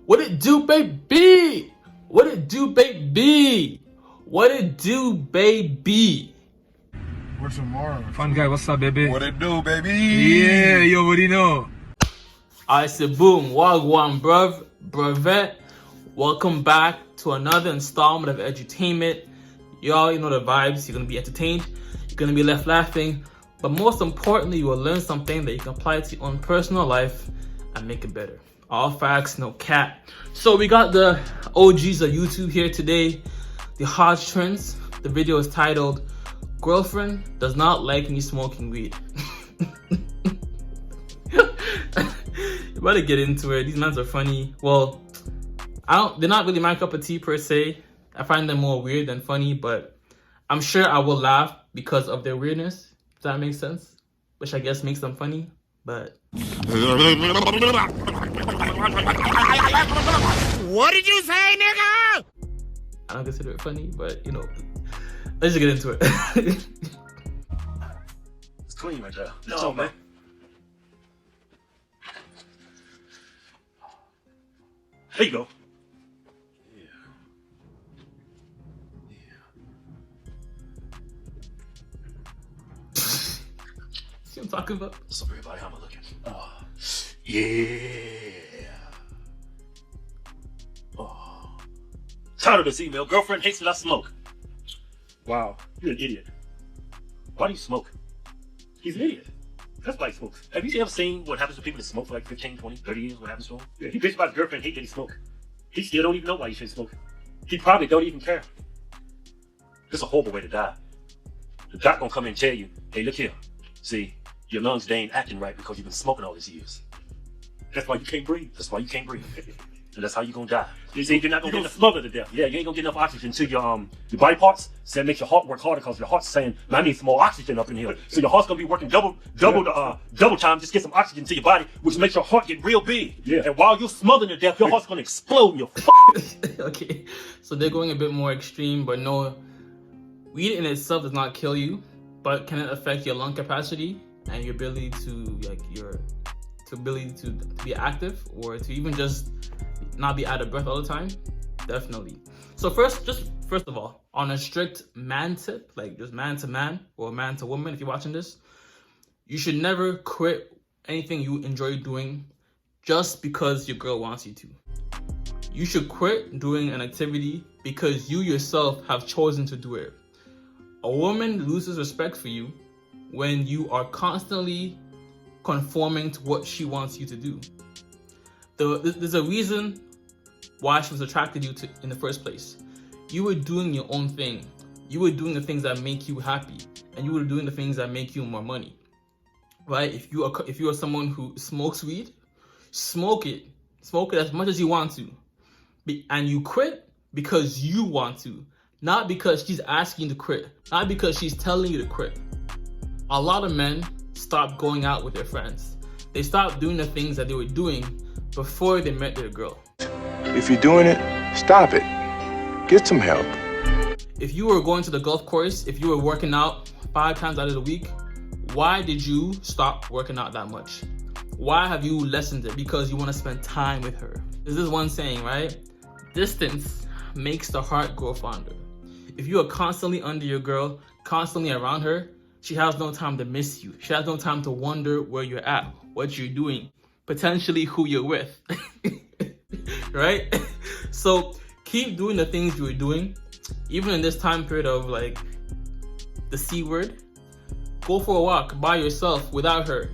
What it do, baby? What it do, baby? What it do, baby? What's tomorrow? Fun guy, what's up, baby? What it do, baby? Yeah, you already know. I said, boom, wagwan, bruv, brevet. Welcome back to another installment of edutainment. Y'all, you know the vibes. You're gonna be entertained. You're gonna be left laughing. But most importantly, you will learn something that you can apply to your own personal life and make it better. All facts, no cap. So we got the OGs of YouTube here today, the Hodgetwins. The video is titled, Girlfriend Does Not Like Me Smoking Weed. You better get into it. These mans are funny. Well, they're not really my cup of tea per se. I find them more weird than funny, but I'm sure I will laugh because of their weirdness. Does that make sense? Which I guess makes them funny, but... What did you say, nigga? I don't consider it funny, but you know, let's just get into it. It's clean right there. No, man. There you go. See what I'm talking about? What's up, everybody? How am I looking? Yeah. Oh. Tired of this email. Girlfriend hates that I smoke. Wow, you're an idiot. Why do you smoke? He's an idiot. That's why he smokes. Have you ever seen what happens to people that smoke for like 15, 20, 30 years? What happens to him? Yeah, he bitched about his girlfriend hate that he smoke. He still don't even know why he shouldn't smoke. He probably don't even care. This is a horrible way to die. The doc gonna come in and tell you, hey, look here. See, your lungs, they ain't acting right because you've been smoking all these years. That's why you can't breathe. That's why you can't breathe. And that's how you're gonna die. You see, you're not gonna get enough smother to death. Yeah, you ain't gonna get enough oxygen to your body parts. So that makes your heart work harder because your heart's saying, man, I need some more oxygen up in here. So your heart's gonna be working double time, just get some oxygen to your body, which makes your heart get real big. Yeah. And while you're smothering to death, your heart's gonna explode in your Okay, so they're going a bit more extreme, but no, weed in itself does not kill you, but can it affect your lung capacity and your ability to to be active, or to even just not be out of breath all the time? Definitely. So first of all, on a strict man tip, like just man to man or man to woman, if you're watching this, you should never quit anything you enjoy doing just because your girl wants you to. You should quit doing an activity because you yourself have chosen to do it. A woman loses respect for you when you are constantly conforming to what she wants you to do. There's a reason why she was attracted to you in the first place. You were doing your own thing. You were doing the things that make you happy, and you were doing the things that make you more money, right? If you are someone who smokes weed, smoke it as much as you want to, and you quit because you want to, not because she's asking you to quit, not because she's telling you to quit. A lot of men stop going out with their friends. They stop doing the things that they were doing before they met their girl. If you're doing it, stop it. Get some help. If you were going to the golf course, if you were working out 5 times out of the week, why did you stop working out that much? Why have you lessened it? Because you want to spend time with her. There's this one saying, right? Distance makes the heart grow fonder. If you are constantly under your girl, constantly around her, she has no time to miss you. She has no time to wonder where you're at, what you're doing, potentially who you're with. Right? So keep doing the things you were doing, even in this time period of like the C word. Go for a walk by yourself without her.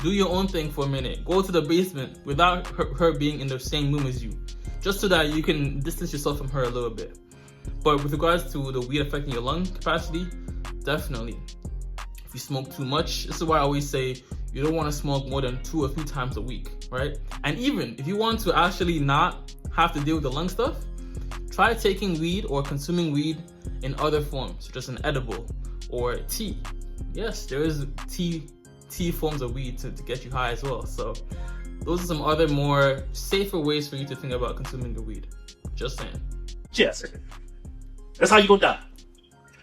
Do your own thing for a minute. Go to the basement without her being in the same room as you, just so that you can distance yourself from her a little bit. But with regards to the weed affecting your lung capacity, definitely. If you smoke too much, this is why I always say you don't want to smoke more than 2 or 3 times a week, right? And even if you want to actually not have to deal with the lung stuff, try taking weed or consuming weed in other forms, such as an edible or tea. Yes, there is tea forms of weed to get you high as well. So those are some other more safer ways for you to think about consuming your weed. Just saying. Yes. That's how you gonna die.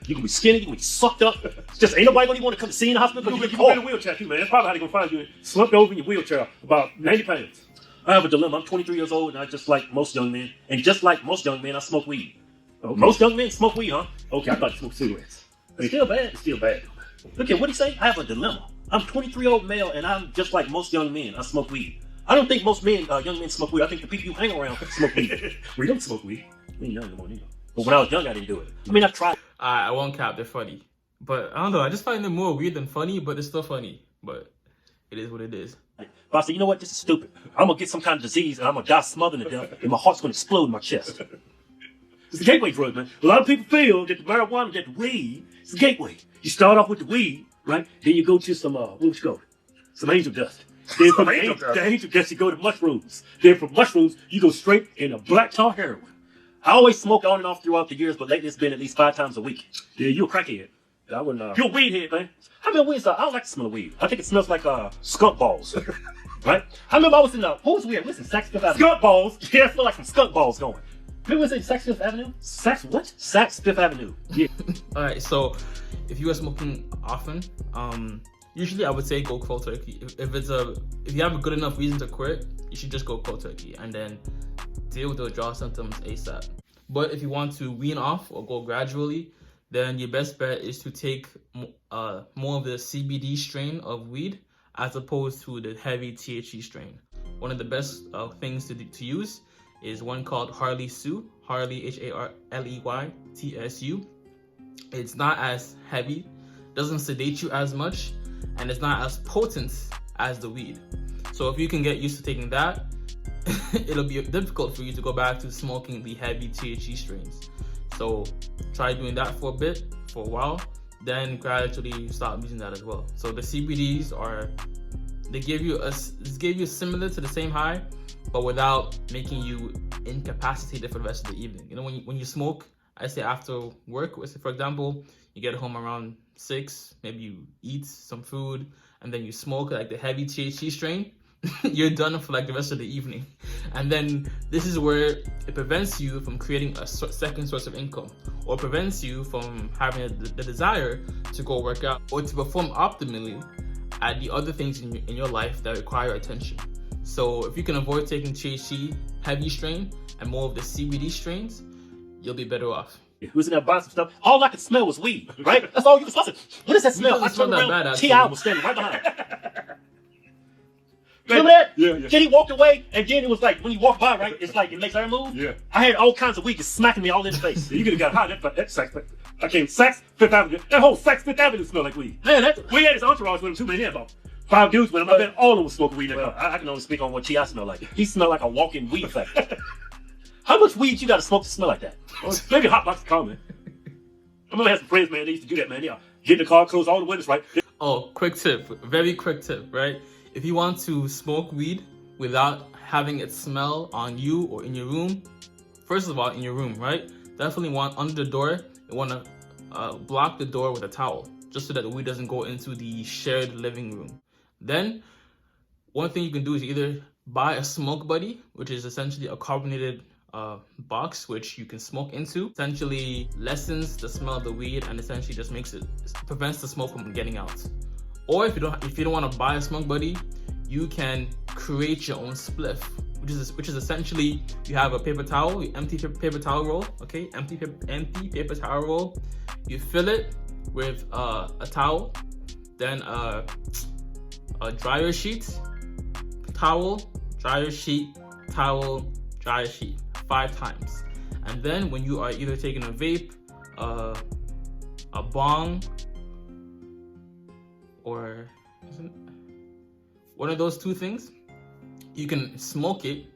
You can be skinny, you can be sucked up. Just ain't nobody gonna even want to come see you in the hospital. You're in a wheelchair too, man. That's probably how they're gonna find you. Slumped over in your wheelchair, about 90 pounds. I have a dilemma. I'm 23 years old, and I just like most young men. And just like most young men, I smoke weed. Oh, most young men smoke weed, huh? Okay, I thought you smoked cigarettes. It's still bad. It's still bad. Look at what he say. I have a dilemma. I'm 23-year-old male, and I'm just like most young men. I smoke weed. I don't think most men, young men smoke weed. I think the people you hang around smoke weed. We don't smoke weed. We ain't young no more, neither. But when I was young, I didn't do it. I mean, I tried. I won't cap, they're funny. But I don't know, I just find them more weird than funny, but it's still funny. But it is what it is. But I said, you know what? This is stupid. I'm going to get some kind of disease, and I'm going to die smothered to death, and my heart's going to explode in my chest. It's a gateway drug, man. A lot of people feel that the marijuana, that the weed, it's a gateway. You start off with the weed, right? Then you go to some, where would you go? Some angel dust. Then from angel dust, you go to mushrooms. Then from mushrooms, you go straight into black tar heroin. I always smoke on and off throughout the years, but lately it's been at least 5 times a week. Yeah, you're a crackhead. I wouldn't, you're a weed head, man. How many weeds? I don't like the smell of weed. I think it smells like skunk balls. Right? I remember I was in what was weird? Listen, Saks Fifth Avenue. Skunk balls? Yeah, it smelled like some skunk balls going. Remember was it Saks Fifth Avenue? Saks what? Saks Fifth Avenue. Yeah. Alright, so if you are smoking often, usually I would say go cold turkey. If you have a good enough reason to quit, you should just go cold turkey and then deal with the withdrawal symptoms ASAP. But if you want to wean off or go gradually, then your best bet is to take more of the CBD strain of weed as opposed to the heavy THC strain. One of the best things to use is one called Harley Sue, Harley Harley TSU. It's not as heavy, doesn't sedate you as much, and it's not as potent as the weed. So if you can get used to taking that, it'll be difficult for you to go back to smoking the heavy THC strains. So try doing that for a while, then gradually stop using that as well. So the CBDs they give you similar to the same high, but without making you incapacitated for the rest of the evening. You know, when you smoke, I say after work, for example, you get home around 6, maybe you eat some food, and then you smoke like the heavy THC strain, you're done for like the rest of the evening. And then this is where it prevents you from creating a second source of income, or prevents you from having the desire to go work out or to perform optimally at the other things in your life that require attention. So if you can avoid taking THC heavy strain and more of the CBD strains, you'll be better off. He was in there buying some stuff. All I could smell was weed, right? That's all you was fussing. What is that smell? I turned around, T.I. was standing right behind. Remember that? Yeah. Then he walked away, and then it was like, when you walk by, right, it's like, it makes our move. Yeah. I had all kinds of weed just smacking me all in the face. You could have got high. That Saks. I came Saks Fifth Avenue. That whole Saks Fifth Avenue smelled like weed. Man, we had his entourage with him too, man. He had about 5 dudes with him. I bet all of them was smoking weed. Well, I can only speak on what T.I. smelled like. He smelled like a walking weed factory. How much weed you got to smoke to smell like that? Maybe a hot box of car, man. I remember I had some friends, man, they used to do that, man. Yeah, get in the car, close all the windows, right? Oh, quick tip, very quick tip, right? If you want to smoke weed without having it smell on you or in your room, first of all, in your room, right? Definitely want under the door, you want to block the door with a towel, just so that the weed doesn't go into the shared living room. Then, one thing you can do is either buy a smoke buddy, which is essentially a carbonated box which you can smoke into. Essentially lessens the smell of the weed and essentially just prevents the smoke from getting out. Or if you don't want to buy a smoke buddy, you can create your own spliff, which is essentially, you have a paper towel, empty paper towel roll, okay, empty paper towel roll. You fill it with a towel, then a dryer sheet, towel, dryer sheet, towel, dryer sheet, 5 times. And then when you are either taking a vape, a bong, or one of those 2 things, you can smoke it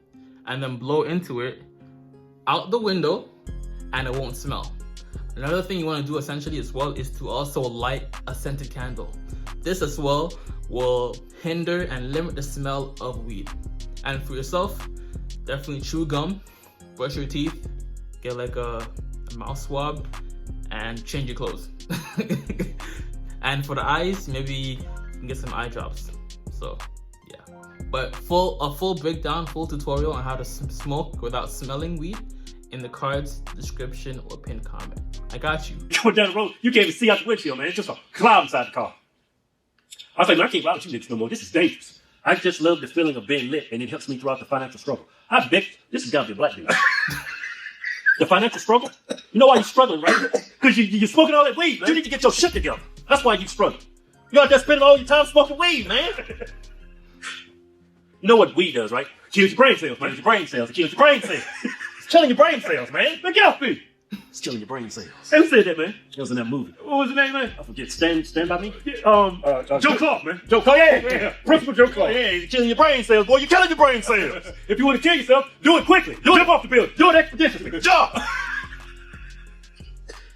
and then blow into it out the window and it won't smell. Another thing you want to do essentially as well is to also light a scented candle. This as well will hinder and limit the smell of weed. And for yourself, definitely chew gum, brush your teeth, get like a mouth swab, and change your clothes. And for the eyes, maybe you can get some eye drops. So yeah, but a full breakdown, full tutorial on how to smoke without smelling weed in the card's description or pinned comment. I got you. Going down the road, you can't even see out the windshield, man. It's just a cloud inside the car. I was like, man, I can't ride with you niggas no more. This is dangerous. I just love the feeling of being lit, and it helps me throughout the financial struggle. I bet this has got to be a black dude. The financial struggle? You know why you're struggling, right? Because you're smoking all that weed, man. You need to get your shit together. That's why you're struggling. You out there spending all your time smoking weed, man. You know what weed does, right? Kills your brain cells, man. It kills your brain cells. It kills your brain cells. It's killing your brain cells, man. Man, get off me. It's killing your brain cells. Hey, who said that, man? It was in that movie. What was the name, man? I forget. Stand by me? Joe Clark, man. Joe Clark, yeah. Principal Joe Clark. Yeah, you're killing your brain cells, boy. You're killing your brain cells. If you want to kill yourself, do it quickly. Jump off the building. Do it expeditiously. Jump!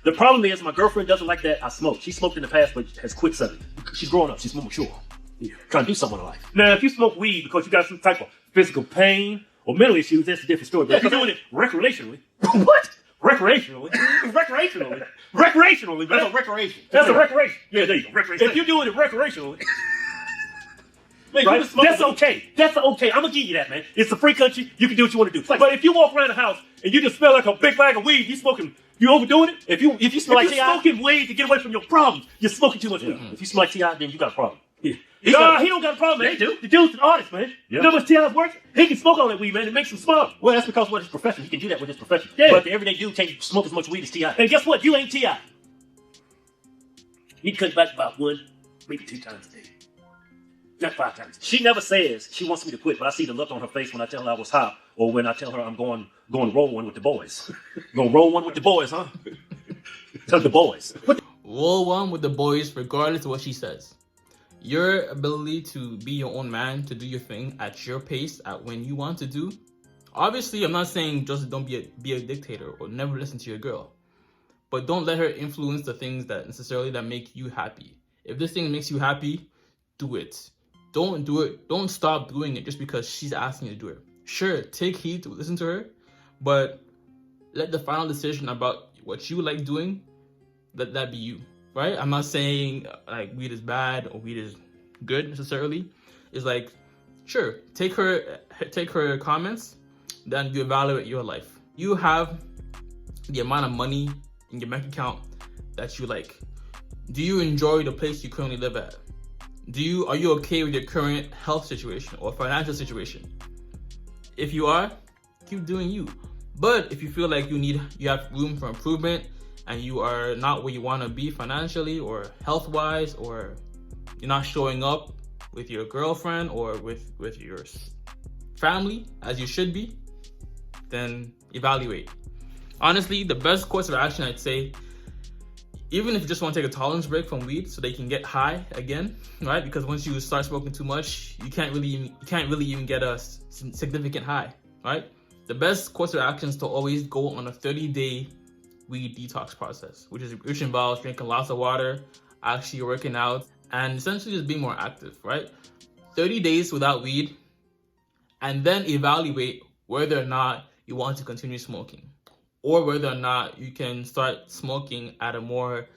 The problem is my girlfriend doesn't like that I smoke. She smoked in the past, but has quit suddenly. She's growing up. She's more mature. Yeah. Trying to do something in life. Now, if you smoke weed because you got some type of physical pain or mental issues, that's a different story. But if you're doing it recreationally. What? Recreationally? Recreationally? Recreationally, man. That's a recreation. That's a recreation. Yeah, there you go. Recreation. If you're doing it recreationally, man, right? That's okay. That's okay. I'm gonna give you that, man. It's a free country. You can do what you want to do. But if you walk around the house and you just smell like a big bag of weed, you overdoing it? If you smell like T.I., smoking weed to get away from your problems, you're smoking too much weed. If you smell like T.I., then you got a problem. Yeah. He don't got a problem, man. They do. The dude's an artist, man. Yeah. You know how much T.I.'s worth? He can smoke all that weed, man. It makes him smart. Well, that's because of his profession. He can do that with his profession. Yeah. But the everyday dude can't smoke as much weed as T.I. And guess what? You ain't T.I. You can cut back about 1, maybe 2 times a day. Not 5 times. She never says she wants me to quit, but I see the look on her face when I tell her I was high, or when I tell her I'm going roll one with the boys. Going roll one with the boys, huh? Tell the boys. Roll one with the boys, regardless of what she says. Your ability to be your own man, to do your thing at your pace, at when you want to do. Obviously, I'm not saying just don't be a dictator or never listen to your girl, but don't let her influence the things that make you happy. If this thing makes you happy, do it. Don't do it. Don't stop doing it just because she's asking you to do it. Sure, take heed to listen to her, but let the final decision about what you like doing, let that be you, right? I'm not saying like weed is bad or weed is good necessarily. It's like, sure, take her comments, then you evaluate your life. You have the amount of money in your bank account that you like. Do you enjoy the place you currently live at? Are you okay with your current health situation or financial situation? If you are, keep doing you. But if you feel like you have room for improvement and you are not where you want to be financially or health-wise, or you're not showing up with your girlfriend or with your family as you should be, then evaluate. Honestly, the best course of action, I'd say, even if you just want to take a tolerance break from weed so they can get high again, right? Because once you start smoking too much, you can't really even get a significant high, right? The best course of action is to always go on a 30-day weed detox process, which involves drinking lots of water, actually working out, and essentially just being more active, right? 30 days without weed, and then evaluate whether or not you want to continue smoking, or whether or not you can start smoking at a more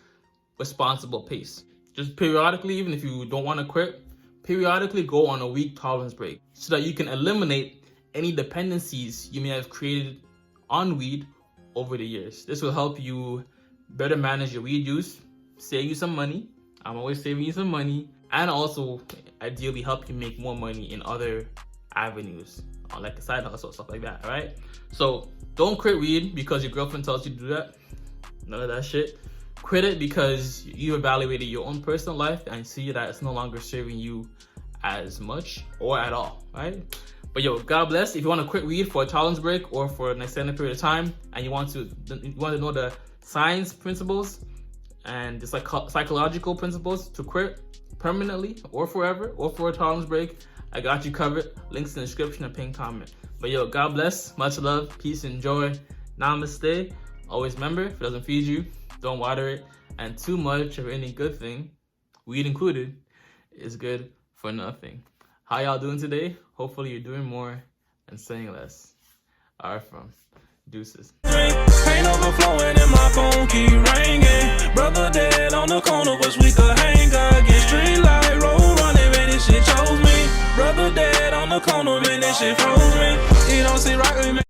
responsible pace. Just periodically, even if you don't want to quit, periodically go on a week tolerance break so that you can eliminate any dependencies you may have created on weed over the years. This will help you better manage your weed use, save you some money. I'm always saving you some money, and also ideally help you make more money in other avenues, like a side hustle, stuff like that, right? So don't quit weed because your girlfriend tells you to do that. None of that shit. Quit it because you evaluated your own personal life and see that it's no longer serving you as much or at all, right? But yo, God bless. If you want to quit weed for a tolerance break or for an extended period of time, and you want to know the science principles and the psychological principles to quit permanently or forever or for a tolerance break, I got you covered. Links in the description and pinned comment. But yo, God bless. Much love, peace, and joy. Namaste. Always remember, if it doesn't feed you, don't water it. And too much of any good thing, weed included, is good for nothing. How y'all doing today? Hopefully you're doing more and saying less. All right, from deuces. Pain overflowing and my phone keep ringing. Brother dead on the corner, wish we could hang again. Street light, road running, man, this shit chose me. Brother dead on the corner, man, this shit froze.